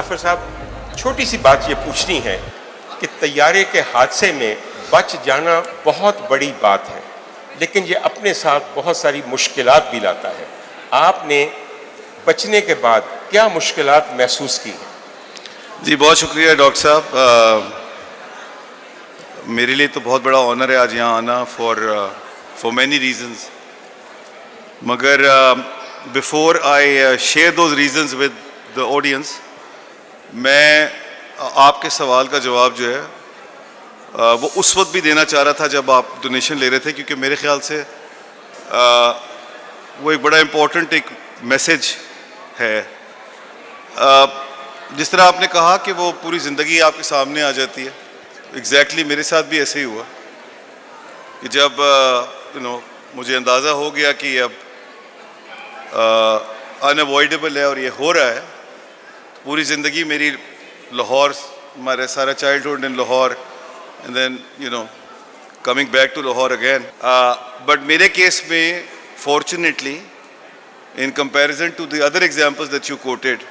ظفر صاحب چھوٹی سی بات یہ پوچھنی ہے کہ طیارے کے حادثے میں بچ جانا بہت بڑی بات ہے، لیکن یہ اپنے ساتھ بہت ساری مشکلات بھی لاتا ہے. آپ نے بچنے کے بعد کیا مشکلات محسوس کی ہیں؟ جی بہت شکریہ ڈاکٹر صاحب. میرے لیے تو بہت بڑا آنر ہے آج یہاں آنا فار مینی ریزنز. مگر before I share those reasons with the audience, میں آپ کے سوال کا جواب جو ہے وہ اس وقت بھی دینا چاہ رہا تھا جب آپ ڈونیشن لے رہے تھے، کیونکہ میرے خیال سے وہ ایک بڑا امپورٹنٹ ایک میسج ہے. جس طرح آپ نے کہا کہ وہ پوری زندگی آپ کے سامنے آ جاتی ہے، ایگزیکٹلی میرے ساتھ بھی ایسے ہی ہوا کہ جب مجھے اندازہ ہو گیا کہ اب اناوائڈیبل ہے اور یہ ہو رہا ہے. پوری زندگی میری لاہور، ہمارا سارا childhood in Lahore, and then coming back to Lahore again. But میرے کیس میں fortunately in comparison to the other examples that you quoted,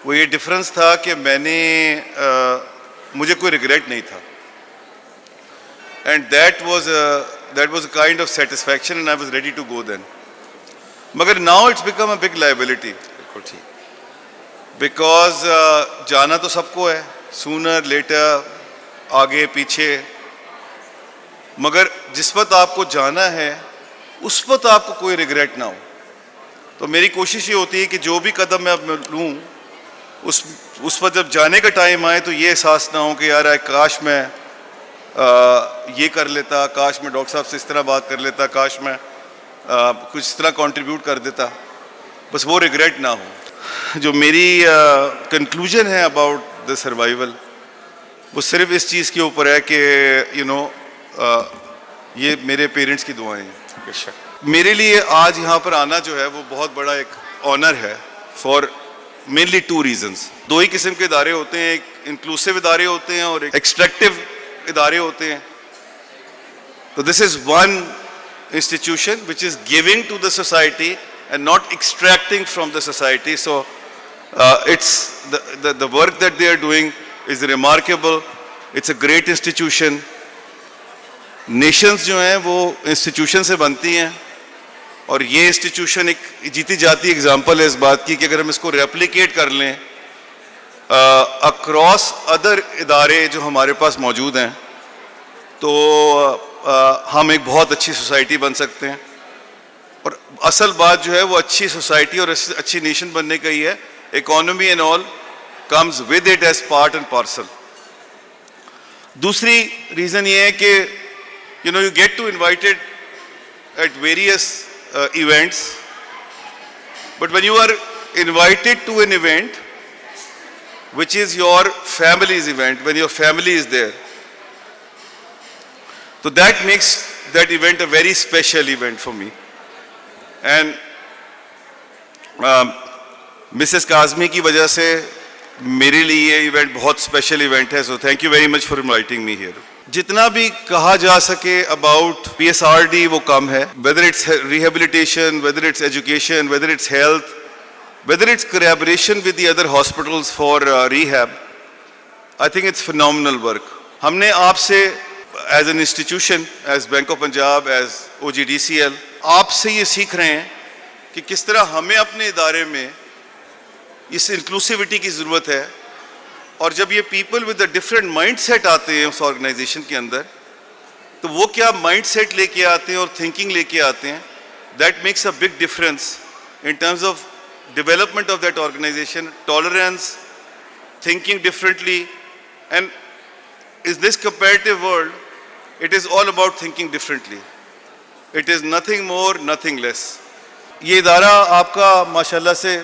وہ یہ ڈفرینس تھا کہ میں نے مجھے کوئی ریگریٹ نہیں تھا. And that was a kind of satisfaction and I was ready to go then. مگر now it's become a big liability. بالکل ٹھیک. بیکاز جانا تو سب کو ہے، سونر لیٹر، آگے پیچھے. مگر جس وقت آپ کو جانا ہے اس وقت آپ کو کوئی ریگریٹ نہ ہو. تو میری کوشش یہ ہوتی ہے کہ جو بھی قدم میں اب لوں اس وقت جب جانے کا ٹائم آئے تو یہ احساس نہ ہو کہ یار کاش میں یہ کر لیتا، کاش میں ڈاکٹر صاحب سے اس طرح بات کر لیتا، کاش میں کچھ اس طرح کنٹریبیوٹ کر دیتا. بس وہ ریگریٹ نہ ہو. جو میری کنکلوژن ہے اباؤٹ دا سروائیول، وہ صرف اس چیز کے اوپر ہے کہ یہ میرے پیرنٹس کی دعائیں ہیں. بے شک. میرے لیے آج یہاں پر آنا جو ہے وہ بہت بڑا ایک آنر ہے فار مینلی 2 ریزنز. 2 ہی قسم کے ادارے ہوتے ہیں، ایک انکلوسیو ادارے ہوتے ہیں اور ایک ایکسٹریکٹیو ادارے ہوتے ہیں. تو this is one institution which is giving to the society and not extracting from the society. So it's the work that they are doing is remarkable. It's a great institution. Nations جو ہیں وہ institution سے بنتی ہیں، اور یہ institution ایک جیتی جاتی ایگزامپل ہے اس بات کی کہ اگر ہم اس کو ریپلیکیٹ کر لیں اکراس ادر ادارے جو ہمارے پاس موجود ہیں تو ہم ایک بہت اچھی سوسائٹی بن سکتے ہیں. اور اصل بات جو ہے وہ اچھی سوسائٹی اور اچھی نیشن بننے کا ہی ہے. Economy and all comes with it as part and parcel. دوسری ریزن یہ ہے کہ you get to invited at various events, but when you are invited to an event which is your family's event, when your family is there, so that makes that event a very special event for me. And Mrs. Kazmi کی وجہ سے میرے لیے یہ event بہت special event ہے. So thank you very much for inviting me here. جتنا بھی کہا جا سکے اباؤٹ PSRD وہ کم ہے. whether it's rehabilitation, whether it's education, whether it's health, whether it's collaboration with the other hospitals for rehab, I think it's phenomenal work. ہم نے آپ سے as an institution, as Bank of Punjab, as OGDCL, آپ سے یہ سیکھ رہے ہیں کہ کس طرح ہمیں اپنے ادارے میں اس انکلوسیوٹی کی ضرورت ہے. اور جب یہ people with a different mindset آتے ہیں اس آرگنائزیشن کے اندر تو وہ کیا مائنڈ سیٹ لے کے آتے ہیں اور تھنکنگ لے کے آتے ہیں، that makes a big difference in terms of development of that organization, tolerance, thinking differently. And in this comparative world, it is all about thinking differently. It is nothing more, nothing less. یہ ادارہ آپ کا ماشاءاللہ سے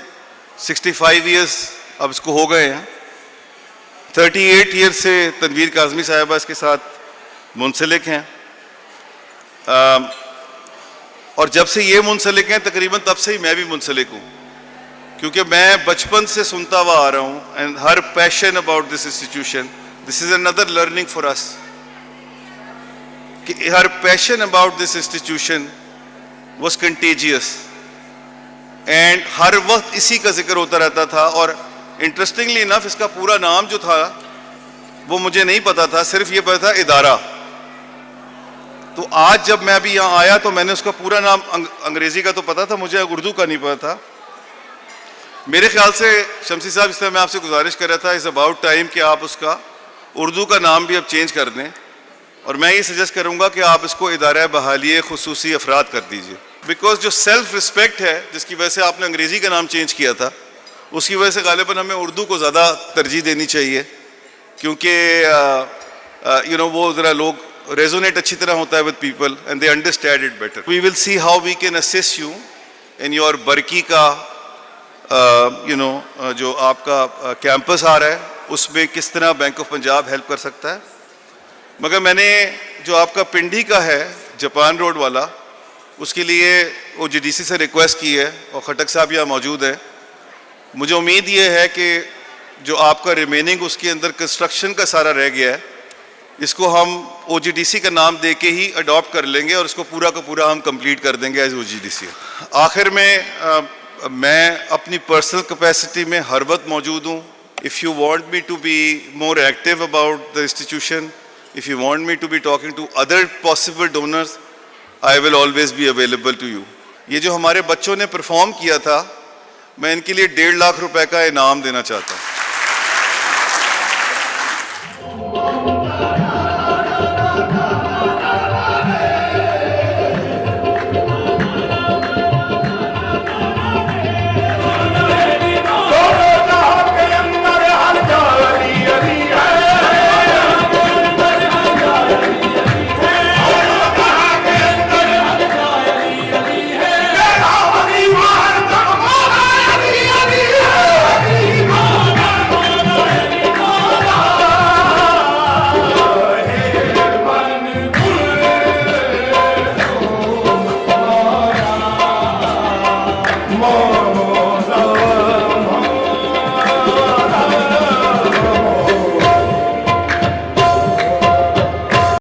65 years اب اس کو ہو گئے ہیں. 38 years سے تنویر کاظمی صاحبہ اس کے ساتھ منسلک ہیں، اور جب سے یہ منسلک ہیں تقریباً تب سے ہی میں بھی منسلک ہوں، کیونکہ میں بچپن سے سنتا ہوا آ رہا ہوں. And her passion about this institution, this is another learning for us, کہ her passion about this institution was contagious. And ہر وقت اسی کا ذکر ہوتا رہتا تھا. اور انٹرسٹنگلی انف اس کا پورا نام جو تھا وہ مجھے نہیں پتا تھا, صرف یہ پتا تھا ادارہ. تو آج جب میں ابھی یہاں آیا تو میں نے اس کا پورا نام, انگریزی کا تو پتا تھا مجھے, اردو کا نہیں پتا تھا. میرے خیال سے شمسی صاحب, اس طرح میں آپ سے گزارش کر رہا تھا, از اباؤٹ ٹائم کہ آپ اس کا اردو کا نام بھی اب چینج کر دیں, اور میں یہ سجیسٹ کروں گا کہ آپ اس کو ادارہ بحالی خصوصی افراد کر دیجئے. بیکاز جو سیلف رسپیکٹ ہے جس کی وجہ سے آپ نے انگریزی کا نام چینج کیا تھا, اس کی وجہ سے غالباً ہمیں اردو کو زیادہ ترجیح دینی چاہیے, کیونکہ وہ ذرا لوگ ریزونیٹ اچھی طرح ہوتا ہے with people and they understand it better. We will see how we can assist you in your Burki کا جو آپ کا کیمپس آ رہا ہے اس میں کس طرح بینک آف پنجاب ہیلپ کر سکتا ہے. مگر میں نے جو آپ کا پنڈی کا ہے جاپان روڈ والا, اس کے لیے وہ جی ڈی سی سے ریکویسٹ کی ہے, اور خٹک صاحب یہاں موجود ہیں. مجھے امید یہ ہے کہ جو آپ کا ریمیننگ اس کے اندر کنسٹرکشن کا سارا رہ گیا ہے, اس کو ہم او جی ڈی سی کا نام دے کے ہی اڈاپٹ کر لیں گے, اور اس کو پورا کا پورا ہم کمپلیٹ کر دیں گے ایز او جی ڈی سی. آخر میں اپنی پرسنل کیپیسٹی میں ہر وقت موجود ہوں. If you want me to be more active about the institution, if you want me to be talking to other possible donors, I will always be available to you. یہ جو ہمارے بچوں نے perform کیا تھا, میں ان کے لیے 1.5 لاکھ روپے کا انعام دینا چاہتا ہوں. more.